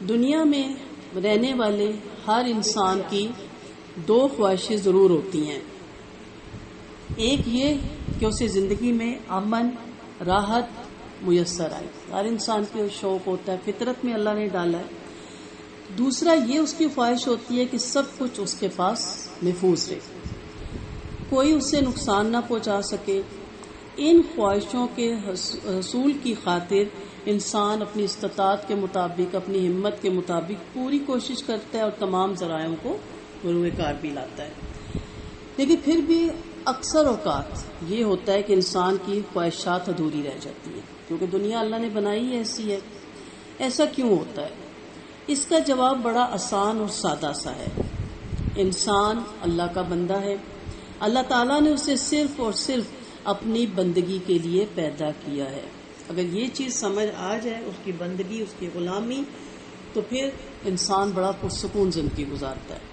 دنیا میں رہنے والے ہر انسان کی دو خواہشیں ضرور ہوتی ہیں. ایک یہ کہ اسے زندگی میں امن راحت میسر آئے. ہر انسان کو شوق ہوتا ہے، فطرت میں اللہ نے ڈالا ہے. دوسرا یہ اس کی خواہش ہوتی ہے کہ سب کچھ اس کے پاس محفوظ رہے، کوئی اسے نقصان نہ پہنچا سکے. ان خواہشوں کے حصول کی خاطر انسان اپنی استطاعت کے مطابق، اپنی ہمت کے مطابق پوری کوشش کرتا ہے اور تمام ذرائعوں کو بروئے کار بھی لاتا ہے. لیکن پھر بھی اکثر اوقات یہ ہوتا ہے کہ انسان کی خواہشات ادھوری رہ جاتی ہیں، کیونکہ دنیا اللہ نے بنائی ایسی ہے. ایسا کیوں ہوتا ہے؟ اس کا جواب بڑا آسان اور سادہ سا ہے. انسان اللہ کا بندہ ہے. اللہ تعالیٰ نے اسے صرف اور صرف اپنی بندگی کے لیے پیدا کیا ہے. اگر یہ چیز سمجھ آ جائے، اس کی بندگی، اس کی غلامی، تو پھر انسان بڑا پرسکون زندگی گزارتا ہے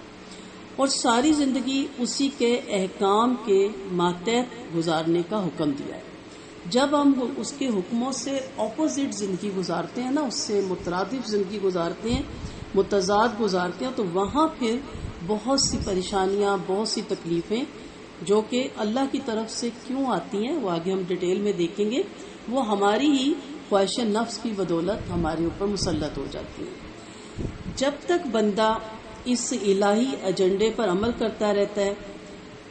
اور ساری زندگی اسی کے احکام کے ماتحت گزارنے کا حکم دیا ہے. جب ہم اس کے حکموں سے اپوزٹ زندگی گزارتے ہیں نا، اس سے مترادف زندگی گزارتے ہیں، متضاد گزارتے ہیں، تو وہاں پھر بہت سی پریشانیاں، بہت سی تکلیفیں جو کہ اللہ کی طرف سے کیوں آتی ہیں، وہ آگے ہم ڈیٹیل میں دیکھیں گے. وہ ہماری ہی خواہش نفس کی بدولت ہمارے اوپر مسلط ہو جاتی ہیں. جب تک بندہ اس الہی ایجنڈے پر عمل کرتا رہتا ہے،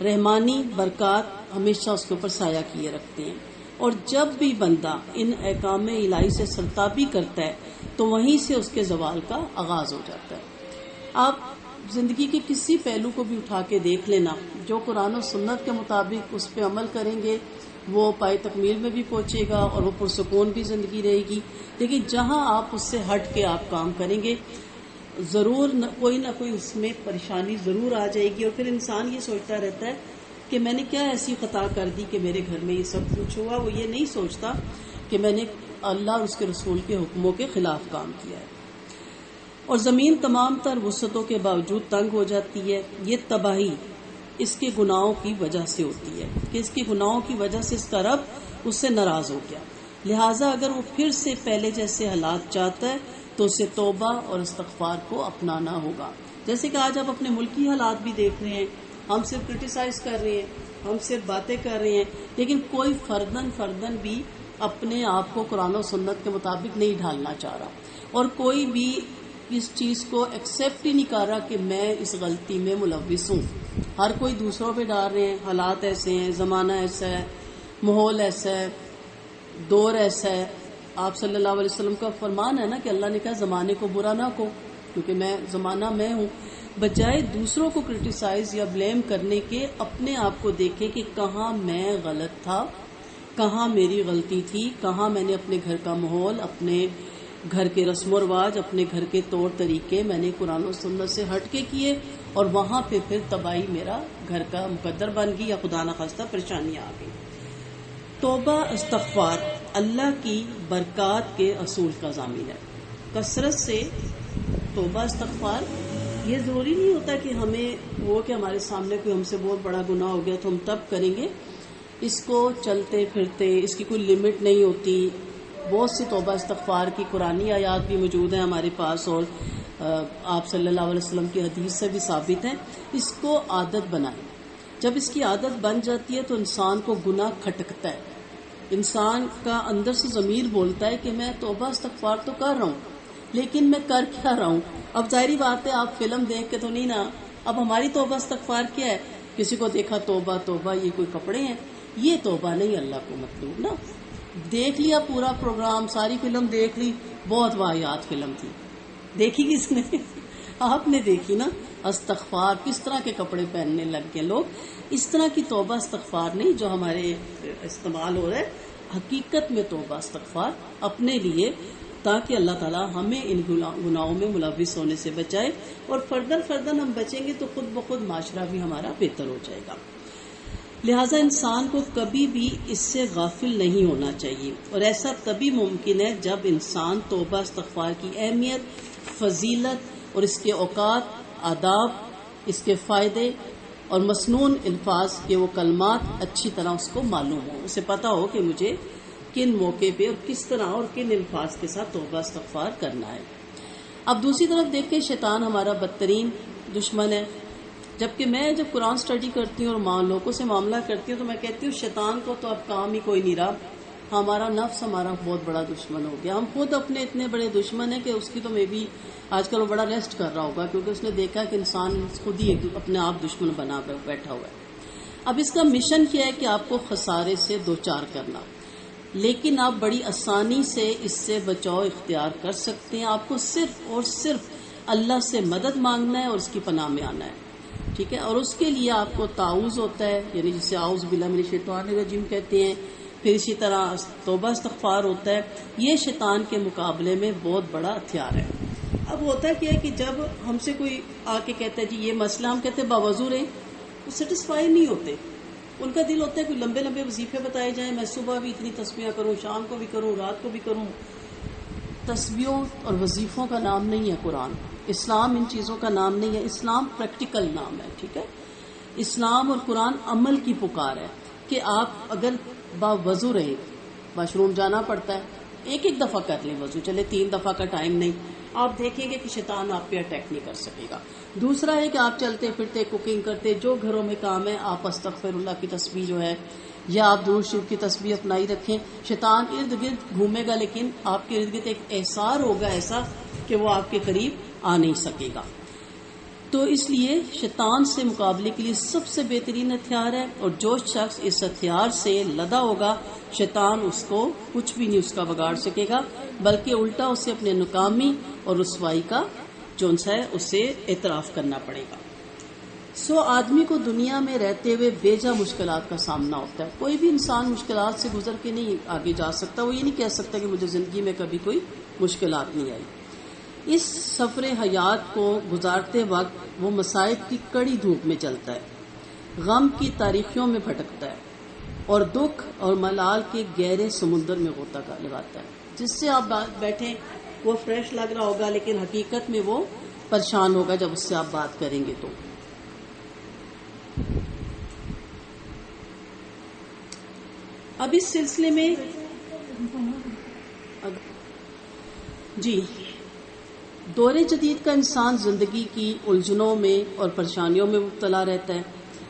رحمانی برکات ہمیشہ اس کے اوپر سایہ کیے رکھتے ہیں. اور جب بھی بندہ ان احکام الہی سے سرتابی کرتا ہے تو وہیں سے اس کے زوال کا آغاز ہو جاتا ہے. آپ زندگی کے کسی پہلو کو بھی اٹھا کے دیکھ لینا، جو قرآن و سنت کے مطابق اس پہ عمل کریں گے وہ پائے تکمیل میں بھی پہنچے گا اور وہ پرسکون بھی زندگی رہے گی. لیکن جہاں آپ اس سے ہٹ کے آپ کام کریں گے، ضرور کوئی نہ کوئی اس میں پریشانی ضرور آ جائے گی. اور پھر انسان یہ سوچتا رہتا ہے کہ میں نے کیا ایسی خطا کر دی کہ میرے گھر میں یہ سب کچھ ہوا. وہ یہ نہیں سوچتا کہ میں نے اللہ اور اس کے رسول کے حکموں کے خلاف کام کیا ہے. اور زمین تمام تر وسعتوں کے باوجود تنگ ہو جاتی ہے. یہ تباہی اس کے گناہوں کی وجہ سے ہوتی ہے کہ اس کے گناہوں کی وجہ سے اس کا رب اس سے ناراض ہو گیا. لہٰذا اگر وہ پھر سے پہلے جیسے حالات چاہتا ہے تو اسے توبہ اور استغفار کو اپنانا ہوگا. جیسے کہ آج آپ اپنے ملکی حالات بھی دیکھ رہے ہیں، ہم صرف کرٹیسائز کر رہے ہیں، ہم صرف باتیں کر رہے ہیں، لیکن کوئی فردن بھی اپنے آپ کو قرآن و سنت کے مطابق نہیں ڈھالنا چاہ رہا، اور کوئی بھی اس چیز کو ایکسیپٹ ہی نہیں کر رہا کہ میں اس غلطی میں ملوث ہوں. ہر کوئی دوسروں پہ ڈال رہے ہیں. حالات ایسے ہیں، زمانہ ایسا ہے، ماحول ایسا ہے، دور ایسا ہے. آپ صلی اللہ علیہ وسلم کا فرمان ہے نا کہ اللہ نے کہا زمانے کو برا نہ کہو، کیونکہ زمانہ میں ہوں. بجائے دوسروں کو کرٹیسائز یا بلیم کرنے کے اپنے آپ کو دیکھیں کہ کہاں میں غلط تھا، کہاں میری غلطی تھی، کہاں میں نے اپنے گھر کا ماحول، اپنے گھر کے رسم و رواج، اپنے گھر کے طور طریقے میں نے قرآن و سنت سے ہٹ کے کیے، اور وہاں پھر تباہی میرا گھر کا مقدر بن گئی یا خدا نخواستہ پریشانیاں آ گئی. توبہ استغفار اللہ کی برکات کے اصول کا ضامن ہے. کثرت سے توبہ استغفار، یہ ضروری نہیں ہوتا کہ ہمیں وہ کہ ہمارے سامنے کوئی ہم سے بہت بڑا گناہ ہو گیا تو ہم تب کریں گے. اس کو چلتے پھرتے، اس کی کوئی لمٹ نہیں ہوتی. بہت سی توبہ استغفار کی قرآنی آیات بھی موجود ہیں ہمارے پاس، اور آپ صلی اللہ علیہ وسلم کی حدیث سے بھی ثابت ہیں. اس کو عادت بنائیں. جب اس کی عادت بن جاتی ہے تو انسان کو گناہ کھٹکتا ہے. انسان کا اندر سے ضمیر بولتا ہے کہ میں توبہ استغفار تو کر رہا ہوں، لیکن میں کر کیا رہا ہوں. اب ظاہری بات ہے، آپ فلم دیکھ کے تو نہیں نا. اب ہماری توبہ استغفار کیا ہے؟ کسی کو دیکھا توبہ توبہ، یہ کوئی کپڑے ہیں؟ یہ توبہ نہیں اللہ کو مطلوب نا. دیکھ لیا پورا پروگرام، ساری فلم دیکھ لی، بہت واہیات فلم تھی، دیکھی کس نے؟ آپ نے دیکھی نا. استغفار کس طرح کے کپڑے پہننے لگ گئے لوگ. اس طرح کی توبہ استغفار نہیں جو ہمارے استعمال ہو رہا ہے. حقیقت میں توبہ استغفار اپنے لیے، تاکہ اللہ تعالی ہمیں ان گناہوں میں ملوث ہونے سے بچائے، اور فردن ہم بچیں گے تو خود بخود معاشرہ بھی ہمارا بہتر ہو جائے گا. لہٰذا انسان کو کبھی بھی اس سے غافل نہیں ہونا چاہیے، اور ایسا تبھی ممکن ہے جب انسان توبہ استغفار کی اہمیت، فضیلت اور اس کے اوقات، آداب، اس کے فائدے اور مسنون الفاظ کے وہ کلمات اچھی طرح اس کو معلوم ہو، اسے پتہ ہو کہ مجھے کن موقع پہ اور کس طرح اور کن الفاظ کے ساتھ توبہ استغفار کرنا ہے. اب دوسری طرف دیکھیں شیطان ہمارا بدترین دشمن ہے، جبکہ میں جب قرآن سٹڈی کرتی ہوں اور لوگوں سے معاملہ کرتی ہوں تو میں کہتی ہوں شیطان کو تو اب کام ہی کوئی نہیں رہا، ہمارا نفس ہمارا بہت بڑا دشمن ہو گیا، ہم خود اپنے اتنے بڑے دشمن ہیں کہ اس کی تو میں بھی آج کل وہ بڑا ریسٹ کر رہا ہوگا، کیونکہ اس نے دیکھا کہ انسان خود ہی اپنے آپ دشمن بنا کر بیٹھا ہوا ہے۔ اب اس کا مشن کیا ہے کہ آپ کو خسارے سے دوچار کرنا، لیکن آپ بڑی آسانی سے اس سے بچاؤ اختیار کر سکتے ہیں۔ آپ کو صرف اور صرف اللہ سے مدد مانگنا ہے اور اس کی پناہ میں آنا ہے، ٹھیک ہے؟ اور اس کے لیے آپ کو تعوذ ہوتا ہے، یعنی جسے اعوذ باللہ من الشیطان الرجیم کہتے ہیں، پھر اسی طرح توبہ استغفار ہوتا ہے۔ یہ شیطان کے مقابلے میں بہت بڑا ہتھیار ہے۔ اب ہوتا کیا ہے کہ جب ہم سے کوئی آ کے کہتا ہے جی یہ مسئلہ، ہم کہتے ہیں باوضو رہیں، وہ سیٹسفائی نہیں ہوتے، ان کا دل ہوتا ہے کہ لمبے لمبے وظیفے بتائے جائیں، میں صبح بھی اتنی تسبیحیں کروں، شام کو بھی کروں، رات کو بھی کروں۔ تسبیحوں اور وظیفوں کا نام نہیں ہے قرآن، اسلام ان چیزوں کا نام نہیں ہے، اسلام پریکٹیکل نام ہے، ٹھیک ہے؟ اسلام اور قرآن عمل کی پکار ہے کہ آپ اگر باوضو رہیں، واش روم جانا پڑتا ہے، ایک دفعہ کر لیں وضو، چلے 3 دفعہ کا ٹائم نہیں، آپ دیکھیں گے کہ شیطان آپ پہ اٹیک نہیں کر سکے گا۔ دوسرا ہے کہ آپ چلتے پھرتے کوکنگ کرتے جو گھروں میں کام ہے، آپ استغفر اللہ کی تسبیح جو ہے یا آپ درود شریف کی تسبیح اپنائی رکھیں، شیطان ارد گرد گھومے گا لیکن آپ کے ارد گرد ایک احسار ہوگا ایسا کہ وہ آپ کے قریب آ نہیں سکے گا۔ تو اس لیے شیطان سے مقابلے کے لیے سب سے بہترین ہتھیار ہے، اور جو شخص اس ہتھیار سے لدا ہوگا شیطان اس کو کچھ بھی نہیں اس کا بگاڑ سکے گا، بلکہ الٹا اسے اپنے ناکامی اور رسوائی کا جو ہے اسے اعتراف کرنا پڑے گا۔ آدمی کو دنیا میں رہتے ہوئے بیجا مشکلات کا سامنا ہوتا ہے، کوئی بھی انسان مشکلات سے گزر کے نہیں آگے جا سکتا، وہ یہ نہیں کہہ سکتا کہ مجھے زندگی میں کبھی کوئی مشکلات نہیں آئی۔ اس سفر حیات کو گزارتے وقت وہ مصائب کی کڑی دھوپ میں چلتا ہے، غم کی تاریخیوں میں بھٹکتا ہے اور دکھ اور ملال کے گہرے سمندر میں غوطہ لگاتا ہے۔ جس سے آپ بیٹھیں وہ فریش لگ رہا ہوگا لیکن حقیقت میں وہ پریشان ہوگا جب اس سے آپ بات کریں گے۔ تو اب اس سلسلے میں جی دور جدید کا انسان زندگی کی الجھنوں میں اور پریشانیوں میں مبتلا رہتا ہے،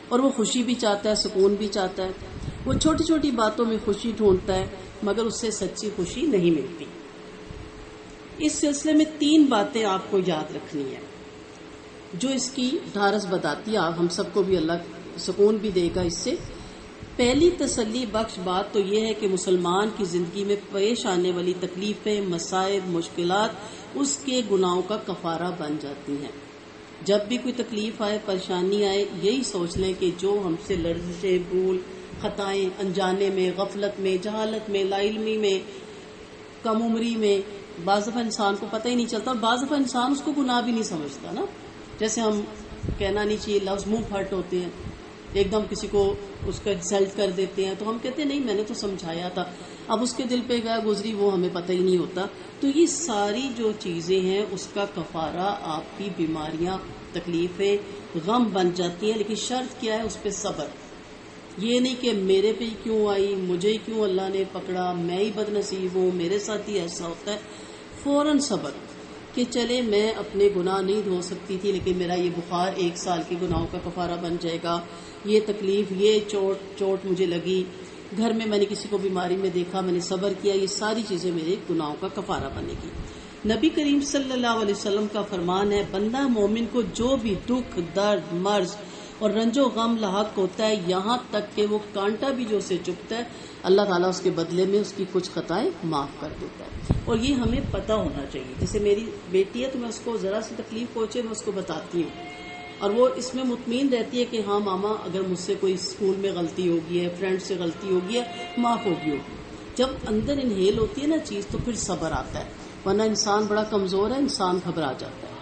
اور وہ خوشی بھی چاہتا ہے، سکون بھی چاہتا ہے، وہ چھوٹی چھوٹی باتوں میں خوشی ڈھونڈتا ہے مگر اس سے سچی خوشی نہیں ملتی۔ اس سلسلے میں 3 باتیں آپ کو یاد رکھنی ہے جو اس کی ڈھارس بتاتی ہے، ہم سب کو بھی اللہ سکون بھی دے گا اس سے۔ پہلی تسلی بخش بات تو یہ ہے کہ مسلمان کی زندگی میں پیش آنے والی تکلیفیں، مصائب، مشکلات اس کے گناہوں کا کفارہ بن جاتی ہیں۔ جب بھی کوئی تکلیف آئے، پریشانی آئے، یہی سوچ لیں کہ جو ہم سے لرزشیں، بھول، خطائیں، انجانے میں، غفلت میں، جہالت میں، لا علمی میں، کم عمری میں، بعض دفعہ انسان کو پتہ ہی نہیں چلتا، اور بعض دفعہ انسان اس کو گناہ بھی نہیں سمجھتا نا، جیسے ہم کہنا نہیں چاہیے لفظ منہ پھٹ ہوتے ہیں، ایک دم کسی کو اس کا انسلٹ کر دیتے ہیں تو ہم کہتے ہیں نہیں میں نے تو سمجھایا تھا، اب اس کے دل پہ گیا گزری وہ ہمیں پتہ ہی نہیں ہوتا۔ تو یہ ساری جو چیزیں ہیں اس کا کفارہ آپ کی بیماریاں، تکلیفیں، غم بن جاتی ہیں، لیکن شرط کیا ہے؟ اس پہ صبر۔ یہ نہیں کہ میرے پہ ہی کیوں آئی، مجھے ہی کیوں اللہ نے پکڑا، میں ہی بد نصیب ہوں، میرے ساتھ ہی ایسا ہوتا ہے۔ فوراً صبر کہ چلے میں اپنے گناہ نہیں دھو سکتی تھی لیکن میرا یہ بخار 1 سال کے گناہوں کا کفارہ بن جائے گا، یہ تکلیف، یہ چوٹ مجھے لگی، گھر میں نے کسی کو بیماری میں دیکھا، میں نے صبر کیا، یہ ساری چیزیں میرے گناہوں کا کفارہ بنے گی۔ نبی کریم صلی اللہ علیہ وسلم کا فرمان ہے، بندہ مومن کو جو بھی دکھ، درد، مرض اور رنج و غم لاحق ہوتا ہے، یہاں تک کہ وہ کانٹا بھی جو اسے چبھتا ہے، اللہ تعالیٰ اس کے بدلے میں اس کی کچھ خطائیں معاف کر دیتا ہے۔ اور یہ ہمیں پتہ ہونا چاہیے۔ جیسے میری بیٹی ہے تو میں اس کو ذرا سی تکلیف پہنچے میں اس کو بتاتی ہوں، اور وہ اس میں مطمئن رہتی ہے کہ ہاں ماما اگر مجھ سے کوئی اسکول میں غلطی ہوگی ہے، فرینڈ سے غلطی ہوگی ہے، معاف ہوگی۔ جب اندر انہیل ہوتی ہے نا چیز تو پھر صبر آتا ہے، ورنہ انسان بڑا کمزور ہے، انسان گھبرا جاتا ہے۔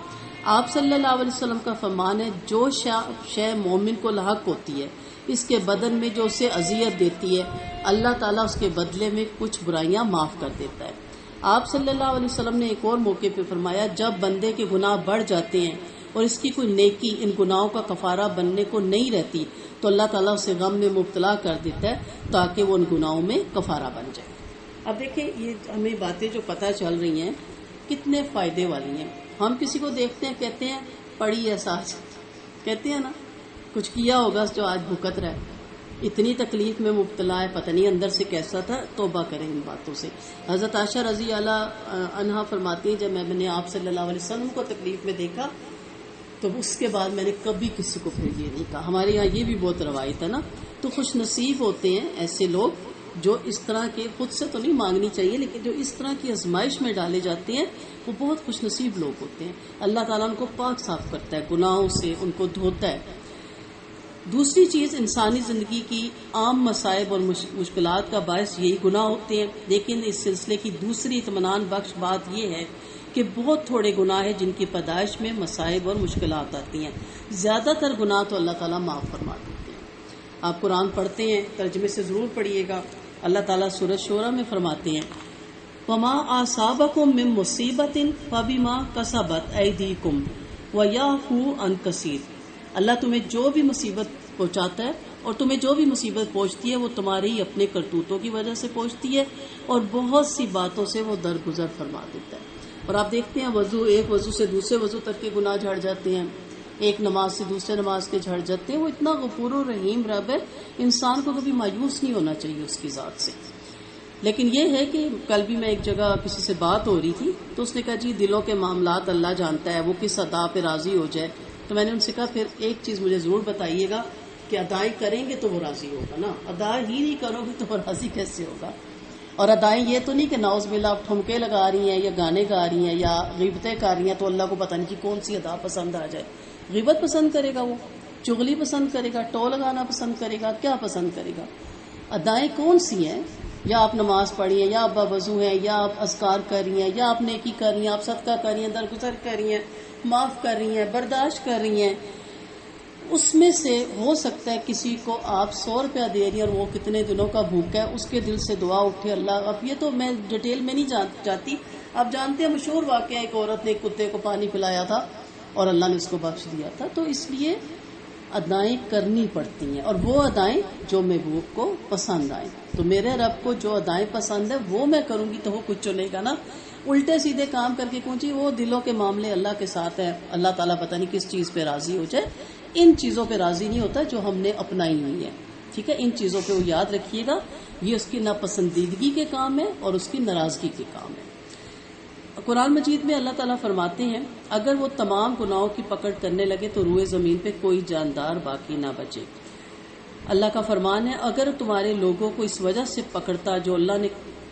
آپ صلی اللہ علیہ وسلم کا فرمان ہے، جو شے مومن کو لاحق ہوتی ہے اس کے بدن میں جو اسے اذیت دیتی ہے، اللہ تعالیٰ اس کے بدلے میں کچھ برائیاں معاف کر دیتا ہے۔ آپ صلی اللہ علیہ وسلم نے ایک اور موقع پہ فرمایا، جب بندے کے گناہ بڑھ جاتے ہیں اور اس کی کوئی نیکی ان گناہوں کا کفارہ بننے کو نہیں رہتی تو اللہ تعالیٰ اسے غم میں مبتلا کر دیتا ہے تاکہ وہ ان گناہوں میں کفارہ بن جائے۔ اب دیکھیں یہ ہمیں باتیں جو پتہ چل رہی ہیں کتنے فائدے والی ہیں۔ ہم کسی کو دیکھتے ہیں کہتے ہیں پڑی ہے ساتھ، کہتے ہیں نا کچھ کیا ہوگا جو آج بھگت رہا ہے، اتنی تکلیف میں مبتلا ہے، پتہ نہیں اندر سے کیسا تھا. توبہ کریں ان باتوں سے. حضرت عائشہ رضی اللہ عنہا فرماتی ہیں جب میں نے آپ صلی اللہ علیہ وسلم کو تکلیف میں دیکھا تو اس کے بعد میں نے کبھی کسی کو پھر یہ نہیں کہا. ہمارے یہاں یہ بھی بہت روایت ہے نا. تو خوش نصیب ہوتے ہیں ایسے لوگ جو اس طرح کے، خود سے تو نہیں مانگنی چاہیے لیکن جو اس طرح کی آزمائش میں ڈالے جاتے ہیں وہ بہت خوش نصیب لوگ ہوتے ہیں. اللہ تعالیٰ ان کو پاک صاف کرتا ہے گناہوں سے، ان کو دھوتا ہے. دوسری چیز، انسانی زندگی کی عام مصائب اور مشکلات کا باعث یہی گناہ ہوتے ہیں. لیکن اس سلسلے کی دوسری اطمینان بخش بات یہ ہے کہ بہت تھوڑے گناہ ہیں جن کی پیدائش میں مصائب اور مشکلات آتی ہیں. زیادہ تر گناہ تو اللہ تعالیٰ معاف فرما دیتے ہیں. آپ قرآن پڑھتے ہیں، ترجمے سے ضرور پڑھیے گا. اللہ تعالیٰ سورۃ شورى میں فرماتے ہیں وَمَا أَصَابَكُم مِّن مُّصِيبَةٍ فَبِمَا كَسَبَتْ أَيْدِيكُمْ وَيَعْفُو عَن كَثِيرٍ. اللہ تمہیں جو بھی مصیبت پہنچاتا ہے اور تمہیں جو بھی مصیبت پہنچتی ہے وہ تمہارے ہی اپنے کرتوتوں کی وجہ سے پہنچتی ہے اور بہت سی باتوں سے وہ درگزر فرما دیتا ہے. اور آپ دیکھتے ہیں ایک وضو سے دوسرے وضو تک کے گناہ جھڑ جاتے ہیں، ایک نماز سے دوسرے نماز کے جھڑ جاتے ہیں. وہ اتنا غفور و رحیم رب ہے، انسان کو کبھی مایوس نہیں ہونا چاہیے اس کی ذات سے. لیکن یہ ہے کہ کل بھی میں ایک جگہ کسی سے بات ہو رہی تھی تو اس نے کہا جی دلوں کے معاملات اللہ جانتا ہے، وہ کس ادا پہ راضی ہو جائے. تو میں نے ان سے کہا پھر ایک چیز مجھے ضرور بتائیے گا کہ ادائیں کریں گے تو وہ راضی ہوگا نا، ادا ہی نہیں کرو گے تو وہ راضی کیسے ہوگا. اور ادائیں یہ تو نہیں کہ نعوذ باللہ آپ ٹھمکے لگا رہی ہیں یا گانے گا رہی ہیں یا غیبتیں کر رہی ہیں تو اللہ کو پتہ نہیں کہ کون سی ادا پسند آ جائے. غیبت پسند کرے گا، وہ چغلی پسند کرے گا، ٹو لگانا پسند کرے گا، کیا پسند کرے گا؟ ادائیں کون سی ہیں؟ یا آپ نماز پڑھی ہیں، یا آپ باوضو ہیں، یا آپ اذکار کر رہی ہیں، یا آپ نیکی کر رہی ہیں، آپ صدقہ کر رہی ہیں، درگزر کر رہی ہیں، معاف کر رہی ہیں، برداشت کر رہی ہیں. اس میں سے ہو سکتا ہے کسی کو آپ 100 روپیہ دے رہی ہیں اور وہ کتنے دنوں کا بھوکا ہے، اس کے دل سے دعا اٹھے اللہ. اب یہ تو میں ڈیٹیل میں نہیں جاتی، آپ جانتے ہیں مشہور واقعہ ایک عورت نے ایک کتے کو پانی پلایا تھا اور اللہ نے اس کو بخش دیا تھا. تو اس لیے ادائیں کرنی پڑتی ہیں اور وہ ادائیں جو محبوب کو پسند آئیں. تو میرے رب کو جو ادائیں پسند ہے وہ میں کروں گی تو وہ کچھ چلے گا نا. الٹے سیدھے کام کر کے کون جی وہ دلوں کے معاملے اللہ کے ساتھ ہے. اللہ تعالیٰ پتہ نہیں کس چیز پہ راضی ہو جائے، ان چیزوں پہ راضی نہیں ہوتا جو ہم نے اپنائی ہوئی ہے. ٹھیک ہے، ان چیزوں پہ وہ یاد رکھیے گا، یہ اس کی ناپسندیدگی کے کام ہے اور اس کی ناراضگی کے کام ہے. قرآن مجید میں اللہ تعالیٰ فرماتے ہیں اگر وہ تمام گناہوں کی پکڑ کرنے لگے تو روئے زمین پہ کوئی جاندار باقی نہ بچے. اللہ کا فرمان ہے اگر تمہارے لوگوں کو اس وجہ سے پکڑتا جو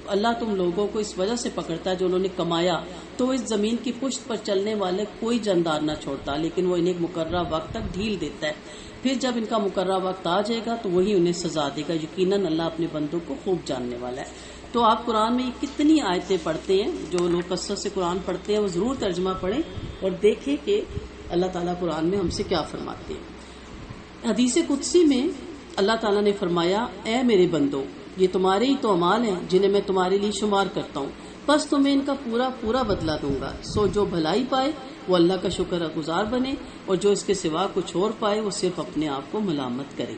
اللہ تم لوگوں کو اس وجہ سے پکڑتا جو انہوں نے کمایا تو اس زمین کی پشت پر چلنے والے کوئی جاندار نہ چھوڑتا، لیکن وہ انہیں ایک مقررہ وقت تک ڈھیل دیتا ہے. پھر جب ان کا مقررہ وقت آ جائے گا تو وہی انہیں سزا دے گا. یقیناً اللہ اپنے بندوں کو خوب جاننے والا ہے. تو آپ قرآن میں کتنی آیتیں پڑھتے ہیں، جو لوگ کثرت سے قرآن پڑھتے ہیں وہ ضرور ترجمہ پڑھیں اور دیکھیں کہ اللہ تعالیٰ قرآن میں ہم سے کیا فرماتے ہیں. حدیث قدسی میں اللہ تعالیٰ نے فرمایا اے میرے بندو یہ تمہارے ہی تو اعمال ہیں جنہیں میں تمہارے لیے شمار کرتا ہوں، بس تمہیں ان کا پورا پورا بدلہ دوں گا. سو جو بھلائی پائے وہ اللہ کا شکر گزار بنے اور جو اس کے سوا کچھ اور پائے وہ صرف اپنے آپ کو ملامت کرے.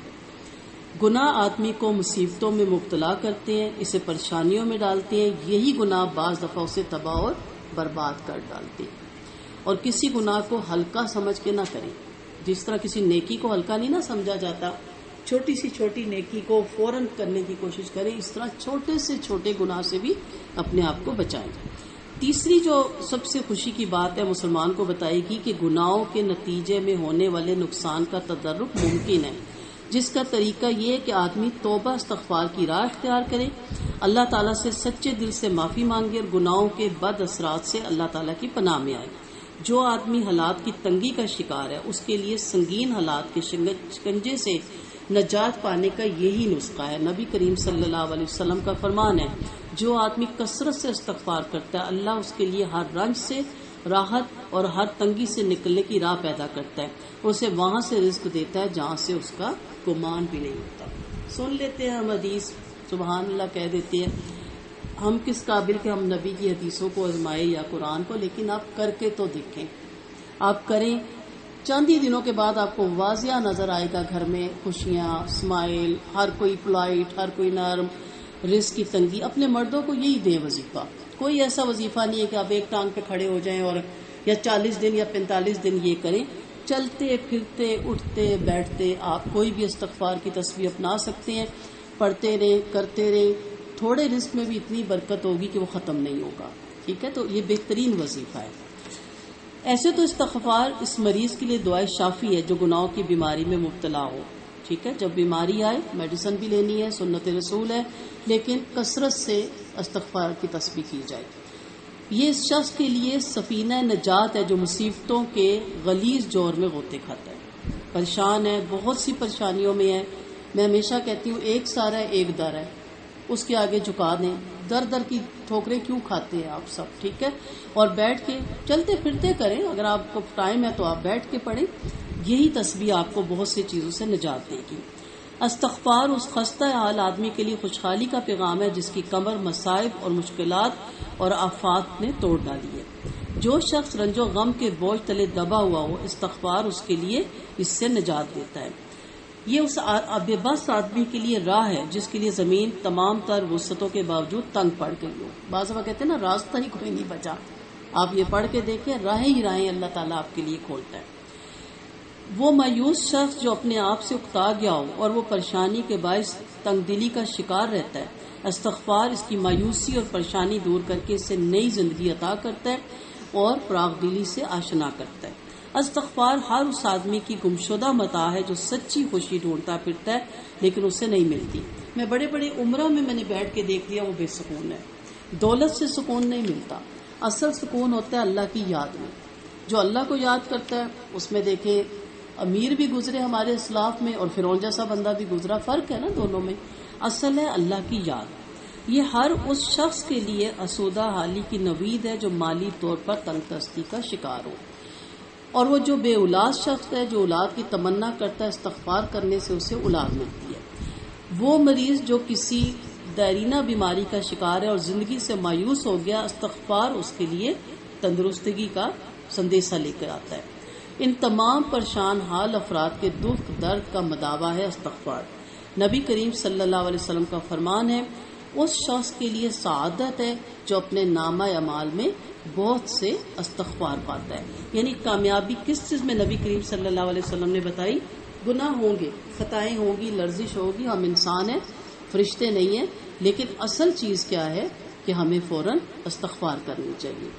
گناہ آدمی کو مصیبتوں میں مبتلا کرتے ہیں، اسے پریشانیوں میں ڈالتے ہیں. یہی گناہ بعض دفعہ اسے تباہ اور برباد کر ڈالتے ہیں. اور کسی گناہ کو ہلکا سمجھ کے نہ کریں. جس طرح کسی نیکی کو ہلکا نہیں نہ سمجھا جاتا، چھوٹی سی چھوٹی نیکی کو فوراً کرنے کی کوشش کریں، اس طرح چھوٹے سے چھوٹے گناہ سے بھی اپنے آپ کو بچائیں. تیسری جو سب سے خوشی کی بات ہے مسلمان کو بتائے گی کہ گناہوں کے نتیجے میں ہونے والے نقصان کا تدارک ممکن ہے، جس کا طریقہ یہ ہے کہ آدمی توبہ استغفار کی راہ اختیار کرے، اللہ تعالیٰ سے سچے دل سے معافی مانگے اور گناہوں کے بد اثرات سے اللہ تعالیٰ کی پناہ میں آئے. جو آدمی حالات کی تنگی کا شکار ہے اس کے لیے سنگین حالات کے شکنجے سے نجات پانے کا یہی نسخہ ہے. نبی کریم صلی اللہ علیہ وسلم کا فرمان ہے جو آدمی کثرت سے استغفار کرتا ہے اللہ اس کے لیے ہر رنج سے راحت اور ہر تنگی سے نکلنے کی راہ پیدا کرتا ہے، اسے وہاں سے رزق دیتا ہے جہاں سے اس کا گمان بھی نہیں ہوتا. سن لیتے ہیں ہم حدیث، سبحان اللہ کہہ دیتے ہیں. ہم کس قابل کہ ہم نبی کی حدیثوں کو آزمائے یا قرآن کو، لیکن آپ کر کے تو دیکھیں. آپ کریں، چند ہی دنوں کے بعد آپ کو واضح نظر آئے گا گھر میں خوشیاں، اسمائل، ہر کوئی پلائٹ، ہر کوئی نرم، رزق کی تنگی. اپنے مردوں کو یہی دیں وظیفہ. کوئی ایسا وظیفہ نہیں ہے کہ آپ ایک ٹانگ پہ کھڑے ہو جائیں اور یا 40 دن یا 45 دن یہ کریں. چلتے پھرتے اٹھتے بیٹھتے آپ کوئی بھی استغفار کی تسبیح اپنا سکتے ہیں. پڑھتے رہیں کرتے رہیں. تھوڑے رزق میں بھی اتنی برکت ہوگی کہ وہ ختم نہیں ہوگا. ٹھیک ہے، تو یہ بہترین وظیفہ ہے. ایسے تو استغفار اس مریض کے لیے دعائے شافی ہے جو گناہوں کی بیماری میں مبتلا ہو. ٹھیک ہے، جب بیماری آئے میڈیسن بھی لینی ہے، سنت رسول ہے، لیکن کثرت سے استغفار کی تسبیح کی جائے. یہ اس شخص کے لیے سفینہ نجات ہے جو مصیبتوں کے غلیظ جور میں غوطے کھاتا ہے، پریشان ہے، بہت سی پریشانیوں میں ہے. میں ہمیشہ کہتی ہوں ایک سارا ہے ایک در ہے، اس کے آگے جھکا دیں. در در کی ٹھوکریں کیوں کھاتے ہیں آپ سب؟ ٹھیک ہے، اور بیٹھ کے چلتے پھرتے کریں. اگر آپ کو ٹائم ہے تو آپ بیٹھ کے پڑھیں. یہی تسبیح آپ کو بہت سی چیزوں سے نجات دے گی. استغفار اس خستہ حال آدمی کے لیے خوشحالی کا پیغام ہے جس کی کمر مصائب اور مشکلات اور آفات نے توڑ ڈالی ہے. جو شخص رنج و غم کے بوجھ تلے دبا ہوا ہو، استغفار اس کے لیے اس سے نجات دیتا ہے. یہ اس بے بس آدمی کے لیے راہ ہے جس کے لیے زمین تمام تر وسعتوں کے باوجود تنگ پڑ گئی ہو. بعض وہ کہتے ہیں نا راستہ ہی کوئی نہیں بچا. آپ یہ پڑھ کے دیکھیں، راہیں ہی راہیں اللہ تعالیٰ آپ کے لیے کھولتا ہے. وہ مایوس شخص جو اپنے آپ سے اکتا گیا ہو اور وہ پریشانی کے باعث تنگ دلی کا شکار رہتا ہے، استغفار اس کی مایوسی اور پریشانی دور کر کے اسے نئی زندگی عطا کرتا ہے اور فراغ دلی سے آشنا کرتا ہے. استغفار ہر اس آدمی کی گمشدہ متاع ہے جو سچی خوشی ڈھونڈتا پھرتا ہے لیکن اسے نہیں ملتی. میں بڑے بڑے عمرہ میں نے بیٹھ کے دیکھ لیا، وہ بے سکون ہے. دولت سے سکون نہیں ملتا. اصل سکون ہوتا ہے اللہ کی یاد میں. جو اللہ کو یاد کرتا ہے اس میں دیکھیں امیر بھی گزرے ہمارے اسلاف میں اور فرعون جیسا بندہ بھی گزرا، فرق ہے نا دونوں میں. اصل ہے اللہ کی یاد. یہ ہر اس شخص کے لیے اسودہ حالی کی نوید ہے جو مالی طور پر تنگ دستی کا شکار ہو. اور وہ جو بے اولاد شخص ہے جو اولاد کی تمنا کرتا ہے، استغفار کرنے سے اسے اولاد ملتی ہے. وہ مریض جو کسی دیرینہ بیماری کا شکار ہے اور زندگی سے مایوس ہو گیا، استغفار اس کے لیے تندرستگی کا سندیشہ لے کر آتا ہے. ان تمام پریشان حال افراد کے دکھ درد کا مداوا ہے استغفار. نبی کریم صلی اللہ علیہ وسلم کا فرمان ہے، اس شخص کے لیے سعادت ہے جو اپنے نامہ اعمال میں بہت سے استغفار پاتا ہے. یعنی کامیابی کس چیز میں نبی کریم صلی اللہ علیہ وسلم نے بتائی؟ گناہ ہوں گے، خطائیں ہوں گی، لرزش ہوگی، ہم انسان ہیں، فرشتے نہیں ہیں، لیکن اصل چیز کیا ہے کہ ہمیں فوراً استغفار کرنی چاہیے.